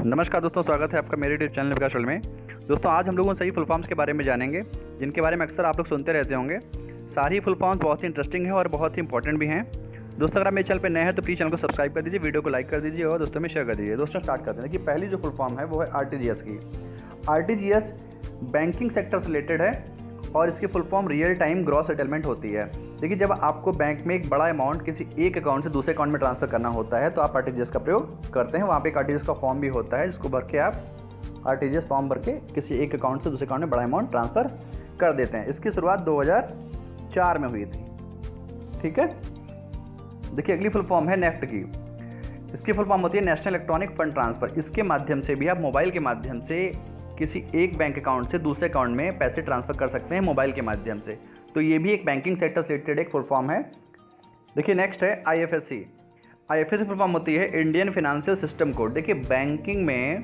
नमस्कार दोस्तों, स्वागत है आपका मेरे यूट्यूब चैनल विकास वर्ल्ड में। दोस्तों आज हम लोगों सही फुल फॉर्म्स के बारे में जानेंगे, जिनके बारे में अक्सर आप लोग सुनते रहते होंगे। सारी फुल फॉर्म्स बहुत ही इंटरेस्टिंग है और बहुत ही इंपॉर्टेंट भी हैं। दोस्तों अगर आप मेरे चैनल पर नए हैं तो प्लीज़ चैनल को सब्सक्राइब कर दीजिए, वीडियो को लाइक कर दीजिए और दोस्तों में शेयर कर दीजिए। दोस्तों स्टार्ट करते हैं कि पहली जो फुल फॉर्म है वो है RTGS की। RTGS बैंकिंग सेक्टर से रिलेटेड है और इसकी full form real time gross settlement होती है। देखिए, जब आपको बैंक में एक बड़ा अमाउंट किसी एक अकाउंट से दूसरे अकाउंट में ट्रांसफ़र करना होता है तो आप RTGS का प्रयोग करते हैं। वहाँ पे एक RTGS का फॉर्म भी होता है जिसको भर के आप RTGS फॉर्म भर के किसी एक अकाउंट से दूसरे अकाउंट में बड़ा अमाउंट ट्रांसफ़र कर देते हैं। इसकी शुरुआत 2004 में हुई थी। ठीक है, देखिए अगली फुल फॉर्म है नेफ्ट की। इसकी फुल फॉर्म होती है नेशनल इलेक्ट्रॉनिक फंड ट्रांसफ़र। इसके माध्यम से भी आप मोबाइल के माध्यम से किसी एक बैंक अकाउंट से दूसरे अकाउंट में पैसे ट्रांसफ़र कर सकते हैं मोबाइल के माध्यम से। तो ये भी एक बैंकिंग सेक्टर से रिलेटेड एक फुल फॉर्म है। देखिए नेक्स्ट है IFSC। IFSC फुल फॉर्म होती है इंडियन फाइनेंशियल सिस्टम कोड। देखिए बैंकिंग में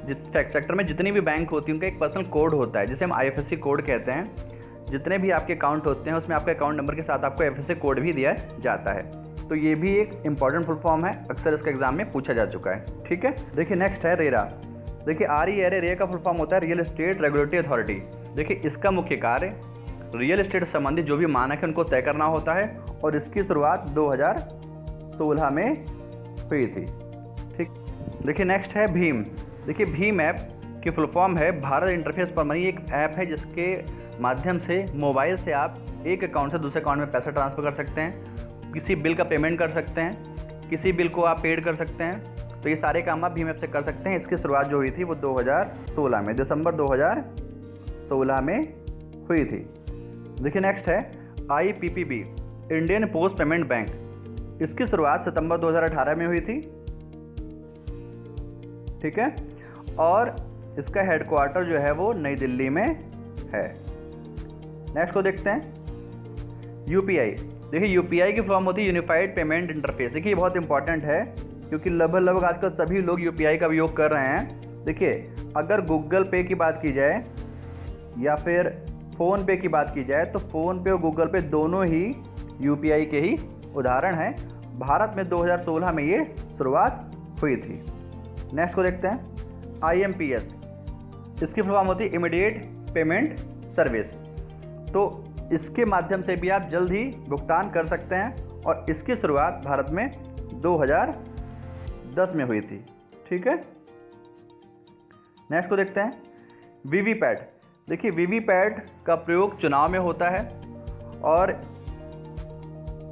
सेक्टर में जितनी भी बैंक होती है उनका एक पर्सनल कोड होता है जिसे हम IFSC कोड कहते हैं। जितने भी आपके अकाउंट होते हैं उसमें आपके अकाउंट नंबर के साथ आपको IFSC कोड भी दिया जाता है। तो ये भी एक इंपॉर्टेंट फुल फॉर्म है, अक्सर इसका एग्जाम में पूछा जा चुका है। ठीक है, देखिए नेक्स्ट है रेरा। देखिए RERA का फुल फॉर्म होता है रियल एस्टेट रेगुलेटरी अथॉरिटी। देखिए इसका मुख्य कार्य रियल एस्टेट संबंधी जो भी मानक है उनको तय करना होता है और इसकी शुरुआत 2016 में हुई थी। ठीक, देखिए नेक्स्ट है भीम। देखिए भीम ऐप की फुल फॉर्म है भारत इंटरफेस फॉर मनी। एक ऐप है जिसके माध्यम से मोबाइल से आप एक अकाउंट से दूसरे अकाउंट में पैसा ट्रांसफ़र कर सकते हैं, किसी बिल का पेमेंट कर सकते हैं, किसी बिल को आप पेड कर सकते हैं। तो ये सारे काम आप भीम ऐप से कर सकते हैं। इसकी शुरुआत जो हुई थी वो 2016 में, दिसंबर 2016 में हुई थी। देखिए नेक्स्ट है IPPB, Indian post payment bank. इसकी शुरुआत सितंबर 2018 में हुई थी। ठीक है, और इसका हेडक्वार्टर जो है वो नई दिल्ली में है। नेक्स्ट को देखते हैं UPI। देखिए UPI की फॉर्म होती है यूनिफाइड पेमेंट इंटरफेस। देखिए ये बहुत इंपॉर्टेंट है क्योंकि लगभग आजकल सभी लोग UPI का उपयोग कर रहे हैं। देखिए अगर गूगल पे की बात की जाए या फिर फ़ोन पे की बात की जाए तो फ़ोन पे और गूगल पे दोनों ही UPI के ही उदाहरण हैं। भारत में 2016 में ये शुरुआत हुई थी। नेक्स्ट को देखते हैं IMPS। इसकी फुल फॉर्म होती है इमीडिएट पेमेंट सर्विस। तो इसके माध्यम से भी आप जल्द ही भुगतान कर सकते हैं और इसकी शुरुआत भारत में 2010 में हुई थी। ठीक है, नेक्स्ट को देखते हैं VVPAT। देखिए VVPAT का प्रयोग चुनाव में होता है और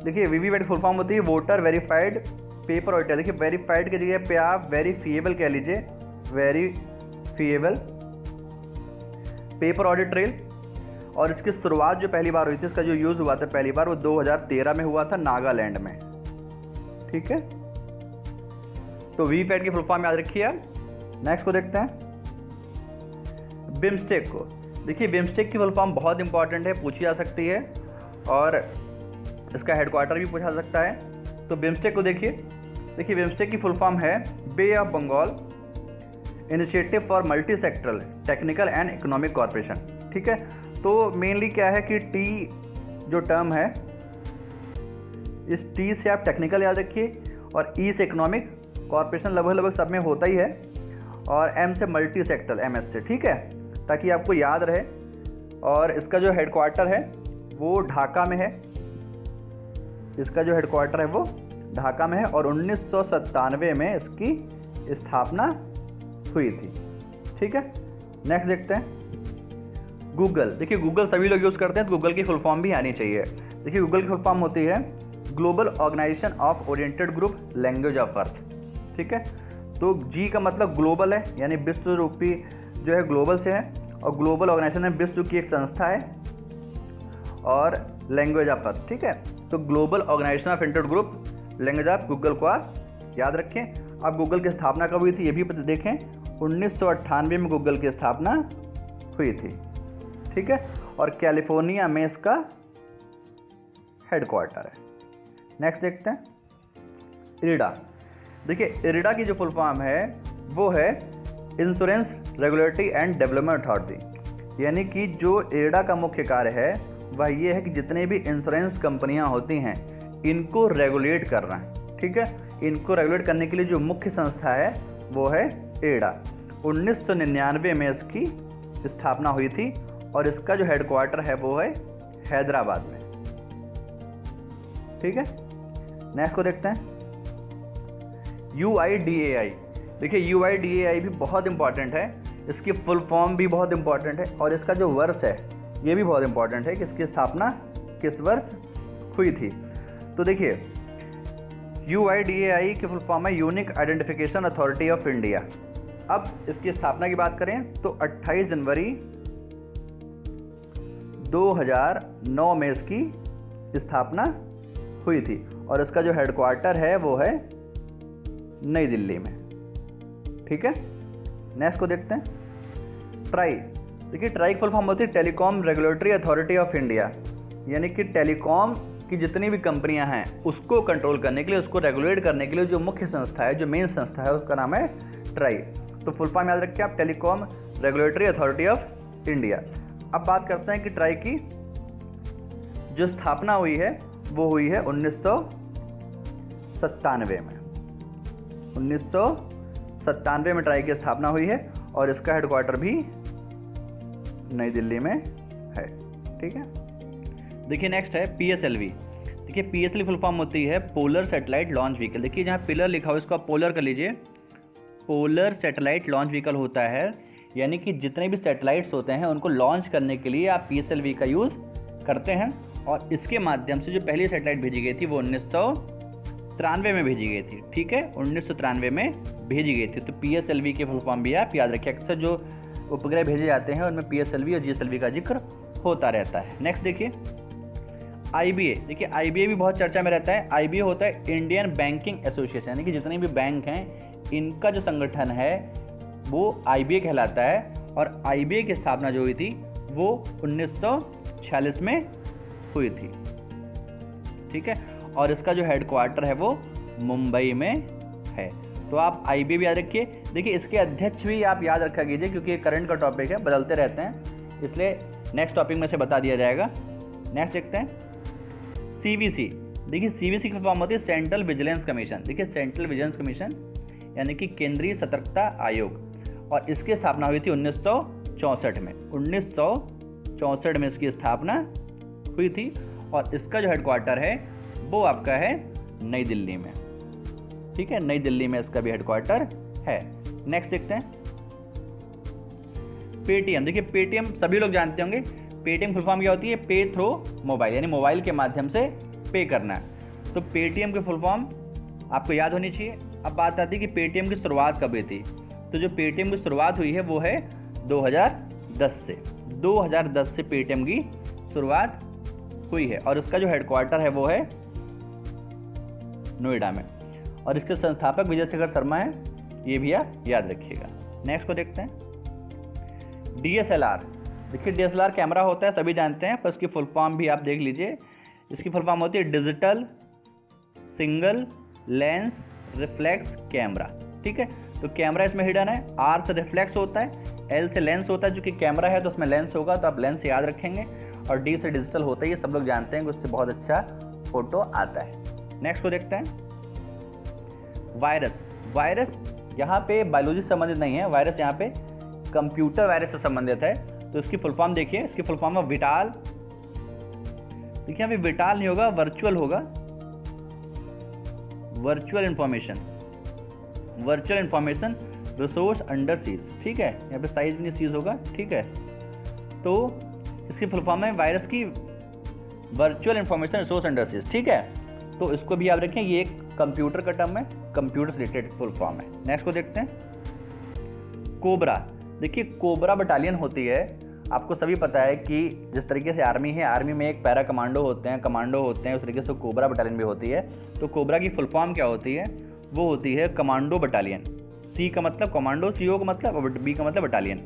देखिए VVPAT फुल फॉर्म होती है वोटर वेरीफाइड पेपर ऑडिट। देखिए वेरीफाइड की जगह पे आप वेरीफिएबल कह लीजिए, वेरीफिएबल पेपर ऑडिट ट्रेल। और इसकी शुरुआत जो पहली बार हुई थी, इसका जो यूज़ हुआ था पहली बार वो 2013 में हुआ था नागालैंड में। ठीक है, तो VVPAT की फुल फॉर्म याद रखिए आप। नेक्स्ट को देखते हैं बिम्स्टेक को। देखिए बिम्स्टेक की फुल फॉर्म बहुत इंपॉर्टेंट है, पूछी जा सकती है और इसका हेडक्वार्टर भी पूछा जा सकता है। तो बिम्स्टेक को देखिए बिम्स्टेक की फुल फॉर्म है bay of Bengal initiative for multi sectoral technical and economic corporation. ठीक है, तो मेनली क्या है कि टी जो टर्म है, इस टी से आप टेक्निकल याद रखिए और ई से इकोनॉमिक कॉर्पोरेशन लगभग सब में होता ही है और एम से मल्टी सेक्टर MS से। ठीक है, ताकि आपको याद रहे। और इसका जो हेडक्वार्टर है वो ढाका में है। इसका जो हेडक्वार्टर है वो ढाका में है और 1997 में इसकी स्थापना हुई थी। ठीक है, नेक्स्ट देखते हैं गूगल। देखिए गूगल सभी लोग यूज़ करते हैं तो गूगल की फुल फॉर्म भी आनी चाहिए। देखिए गूगल की फुल फॉर्म होती है global organisation of oriented group language of earth. ठीक है, तो G का मतलब ग्लोबल है, यानी विश्व रूपी जो है ग्लोबल से है और ग्लोबल ऑर्गेनाइजेशन है विश्व की एक संस्था है और लैंग्वेज ऑफ अर्थ। ठीक है, तो global organisation of inter group language of Google को आप याद रखें। अब गूगल की स्थापना कब हुई थी ये भी देखें, 1998 में गूगल की स्थापना हुई थी। ठीक है, और कैलिफोर्निया में इसका हेडक्वार्टर है। नेक्स्ट देखते हैं IRDA। देखिए IRDA की जो फुल फॉर्म है वो है insurance regulatory and development authority. यानी कि जो IRDA का मुख्य कार्य है वह ये है कि जितने भी इंश्योरेंस कंपनियां होती हैं इनको रेगुलेट करना है। ठीक है, इनको रेगुलेट करने के लिए जो मुख्य संस्था है वो है एडा। 1999 में इसकी स्थापना हुई थी और इसका जो हेडक्वार्टर है वो है हैदराबाद में। ठीक है, नेक्स्ट को देखते हैं UIDAI। देखिए UIDAI भी बहुत इंपॉर्टेंट है, इसकी फुल फॉर्म भी बहुत इंपॉर्टेंट है और इसका जो वर्ष है ये भी बहुत इंपॉर्टेंट है कि इसकी स्थापना किस वर्ष हुई थी। तो देखिए UIDAI की फुल फॉर्म है unique identification authority of India. अब इसकी स्थापना की बात करें तो 28 जनवरी 2009 में इसकी स्थापना हुई थी और इसका जो हेडक्वार्टर है वो है नई दिल्ली में। ठीक है, नेक्स्ट को देखते हैं ट्राई। देखिए ट्राई की फुल फॉर्म होती है telecom regulatory authority of India, यानी कि टेलीकॉम की जितनी भी कंपनियां हैं उसको कंट्रोल करने के लिए, उसको रेगुलेट करने के लिए जो मुख्य संस्था है, जो मेन संस्था है, उसका नाम है ट्राई। तो फुल फॉर्म याद रखिए आप, telecom regulatory authority of India. अब बात करते हैं कि ट्राई की जो स्थापना हुई है वो हुई है 1997 में। 1997 में ट्राई की स्थापना हुई है और इसका हेडक्वार्टर भी नई दिल्ली में है। ठीक है, देखिए नेक्स्ट है PSLV। देखिए PSLV फुल फॉर्म होती है पोलर सैटेलाइट लॉन्च व्हीकल। देखिए जहाँ पिलर लिखा हो इसको आप पोलर कर लीजिए। पोलर सैटेलाइट लॉन्च व्हीकल होता है, यानी कि जितने भी सैटेलाइट्स होते हैं उनको लॉन्च करने के लिए आप PSLV का यूज़ करते हैं और इसके माध्यम से जो पहली सैटेलाइट भेजी गई थी वो 1993 में भेजी गई थी। ठीक है, 1993 में भेजी गई थी। तो PSLV के फुल फॉर्म भी आप याद रखिए। अक्सर जो उपग्रह भेजे जाते हैं उनमें PSLV और GSLV का जिक्र होता रहता है। नेक्स्ट देखिए IBA। देखिए IBA भी बहुत चर्चा में रहता है। IBA होता है इंडियन बैंकिंग एसोसिएशन, यानी कि जितने भी बैंक हैं इनका जो संगठन है वो IBA कहलाता है और IBA की स्थापना जो हुई थी वो 1946 में हुई थी। ठीक है, और इसका जो हेडक्वार्टर है वो मुंबई में है। तो आप IBA भी याद रखिए। देखिए इसके अध्यक्ष भी आप याद रखा कीजिए क्योंकि ये करंट का टॉपिक है, बदलते रहते हैं, इसलिए नेक्स्ट टॉपिक में से बता दिया जाएगा। नेक्स्ट देखते हैं CVC। देखिए CVC की फॉर्म होती है सेंट्रल विजिलेंस कमीशन। देखिए सेंट्रल विजिलेंस कमीशन यानी कि केंद्रीय सतर्कता आयोग और इसकी स्थापना हुई थी 1964 में। 1964 में इसकी स्थापना हुई थी और इसका जो हेडक्वार्टर है वो आपका है नई दिल्ली में। ठीक है, नई दिल्ली में इसका भी हेडक्वार्टर है। नेक्स्ट देखते हैं पेटीएम। देखिए पेटीएम सभी लोग जानते होंगे। पेटीएम फुल फॉर्म क्या होती है? पे थ्रू मोबाइल, यानी मोबाइल के माध्यम से पे करना है। तो पेटीएम की फुल फॉर्म आपको याद होनी चाहिए। अब बात आती है कि पेटीएम की शुरुआत कब हुई थी। तो जो पेटीएम की शुरुआत हुई है वो है 2010 से। 2010 से पेटीएम की शुरुआत हुई है और इसका जो हेडक्वार्टर है वो है नोएडा में और इसके संस्थापक विजय शेखर शर्मा है, ये भी आप याद रखिएगा। नेक्स्ट को देखते हैं DSLR। देखिए DSLR कैमरा होता है, सभी जानते हैं, पर इसकी फुल फॉर्म भी आप देख लीजिए। इसकी फुल फॉर्म होती है digital single lens reflex camera. ठीक है, तो कैमरा इसमें हिडन है। R से रिफ्लेक्स होता है, L से लेंस होता है, जो कि कैमरा है तो उसमें लेंस होगा तो आप लेंस याद रखेंगे, और D से डिजिटल होता है, ये सब लोग जानते हैं कि उससे बहुत अच्छा फोटो आता है। नेक्स्ट को देखते हैं वायरस। वायरस यहाँ पे बायोलॉजी से संबंधित नहीं है, वायरस यहाँ पे कंप्यूटर वायरस से संबंधित है। तो इसकी फुल फॉर्म देखिए, इसकी फुल फॉर्म है विटाल। देखिए यहाँ पे विटाल नहीं होगा, वर्चुअल होगा, virtual information, virtual information resource under seize. ठीक है, यहाँ पे साइज भी नहीं सीज होगा। ठीक है, तो इसकी फुल फॉर्म है वायरस की virtual information resource under seize. ठीक है, तो इसको भी याद रखें, ये एक कंप्यूटर का टर्म है, कंप्यूटर से रिलेटेड फुल फॉर्म है। नेक्स्ट को देखते हैं कोबरा। देखिए कोबरा बटालियन होती है, आपको सभी पता है कि जिस तरीके से आर्मी है, आर्मी में एक पैरा कमांडो होते हैं, कमांडो होते हैं, उस तरीके से कोबरा बटालियन भी होती है। तो कोबरा की फुल फॉर्म क्या होती है? वो होती है कमांडो बटालियन। C का मतलब कमांडो, CO का मतलब, और B का मतलब बटालियन।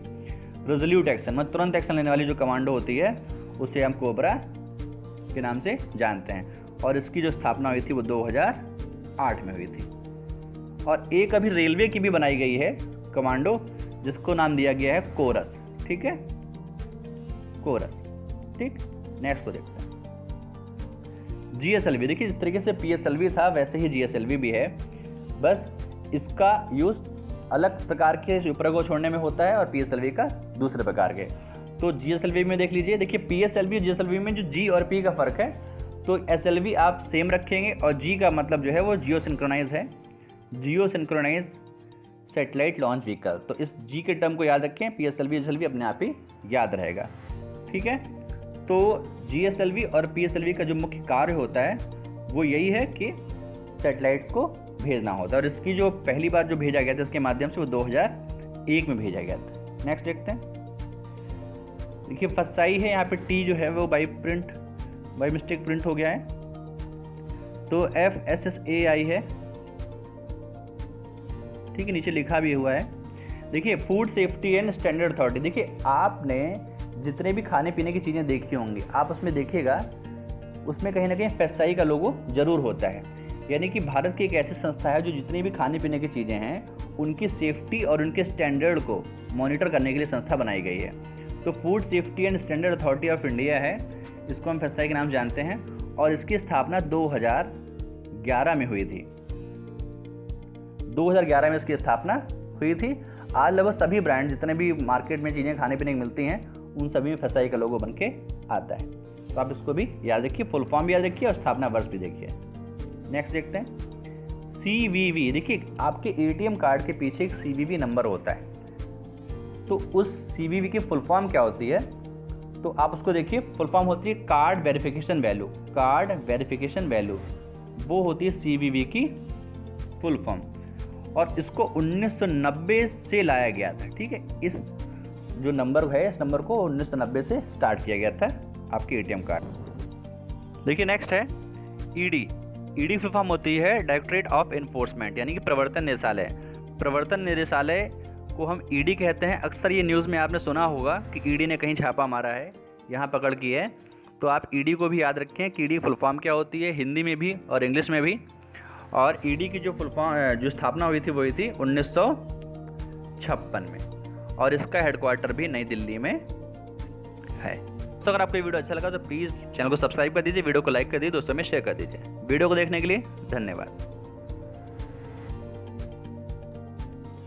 रेजोल्यूट एक्शन मतलब तुरंत एक्शन लेने वाली जो कमांडो होती है उसे हम कोबरा के नाम से जानते हैं। और इसकी जो स्थापना हुई थी वो 2008 में हुई थी। और एक अभी रेलवे की भी बनाई गई है कमांडो, जिसको नाम दिया गया है कोरस। ठीक है, कोरस। ठीक, नेक्स्ट को देखते हैं GSLV। देखिए जिस तरीके से PSLV था वैसे ही GSLV भी है, बस इसका यूज़ अलग प्रकार के उपग्रह को छोड़ने में होता है और PSLV का दूसरे प्रकार के। तो GSLV में देख लीजिए, देखिए PSLV और GSLV में जो G और P का फ़र्क है, तो SLV आप सेम रखेंगे और G का मतलब जो है वो जियो सिंक्रोनाइज है, जियो सिंक्रोनाइज सैटेलाइट लॉन्च व्हीकल। तो इस G के टर्म को याद रखें, PSLV SLV अपने आप ही याद रहेगा, ठीक है। तो GSLV और PSLV का जो मुख्य कार्य होता है वो यही है कि सैटेलाइट्स को भेजना होता है, और इसकी जो पहली बार जो भेजा गया था इसके माध्यम से वो 2001 में भेजा गया था। नेक्स्ट देखते हैं। देखिए फसाई है, यहाँ पे T जो है वो बाई मिस्टेक प्रिंट हो गया है, तो FSSAI है, ठीक है, नीचे लिखा भी हुआ है। देखिए food safety and standard authority. देखिए आपने जितने भी खाने पीने की चीज़ें देखी होंगी, आप उसमें देखिएगा उसमें कहीं ना कहीं FSSAI का लोगो जरूर होता है, यानी कि भारत की एक ऐसी संस्था है जो जितनी भी खाने पीने की चीज़ें हैं उनकी सेफ्टी और उनके स्टैंडर्ड को मॉनिटर करने के लिए संस्था बनाई गई है। तो food safety and standard authority of India है, इसको हम FSSAI के नाम जानते हैं, और इसकी स्थापना 2011 में हुई थी। 2011 में इसकी स्थापना हुई थी। आज लगभग सभी ब्रांड जितने भी मार्केट में चीज़ें खाने पीने की मिलती हैं उन सभी में FSSAI का लोगो बन के आता है। तो आप इसको भी याद रखिए, फुल फॉर्म भी याद रखिए और स्थापना वर्ष भी देखिए। नेक्स्ट देखते हैं CVV। देखिए आपके ATM कार्ड के पीछे एक CVV नंबर होता है, तो उस CVV की फुल फॉर्म क्या होती है, तो आप उसको देखिए, फुल फॉर्म होती है card verification value. Card verification value वो होती है CVV की फुल फॉर्म, और इसको 1990 से लाया गया था, ठीक है। इस जो नंबर है इस नंबर को 1990 से स्टार्ट किया गया था आपके ATM कार्ड। देखिए नेक्स्ट है ED फुल फॉर्म होती है डायरेक्टरेट ऑफ एनफोर्समेंट, यानी कि प्रवर्तन निदेशालय। प्रवर्तन निदेशालय को हम ED कहते हैं। अक्सर ये न्यूज़ में आपने सुना होगा कि ED ने कहीं छापा मारा है, यहाँ पकड़ की है, तो आप ED को भी याद रखें कि ED फुल फॉर्म क्या होती है, हिंदी में भी और इंग्लिश में भी। और ED की जो फुल फॉर्म जो स्थापना हुई थी वो हुई थी 1956 में, और इसका हेडक्वार्टर भी नई दिल्ली में है। तो अगर आपको ये वीडियो अच्छा लगा तो प्लीज़ चैनल को सब्सक्राइब कर दीजिए, वीडियो को लाइक कर दीजिए, दोस्तों में शेयर कर दीजिए। वीडियो को देखने के लिए धन्यवाद।